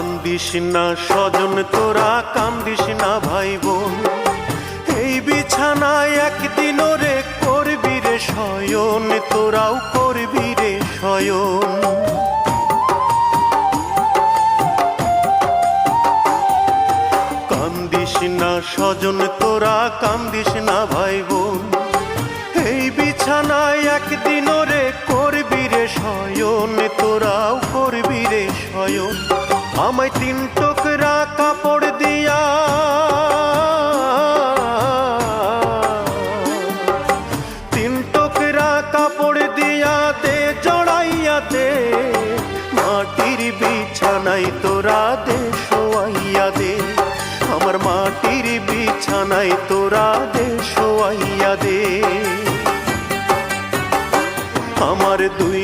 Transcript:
কান্দিস না স্বজন তোরা, কান্দিস না ভাই বোন, এই বিছানায় একদিন রে করবি রে শয়ন, তোরাও করবি রে শয়ন। কান্দিস না স্বজন তোরা, কান্দিস না ভাই বোন, এই বিছানায় একদিন রে করবি রে শয়ন, তোরাও করবি রে শয়ন। আমায় 3 টুকরা কাপড় দিয়া, 3 টুকরা কাপড় দিয়া দে জড়াইয়া দে, মাটির বিছানায় তোরা দে শোয়াইয়া দে, আমার মাটির বিছানায় তোরা দে শোয়াইয়া দে। আমার 2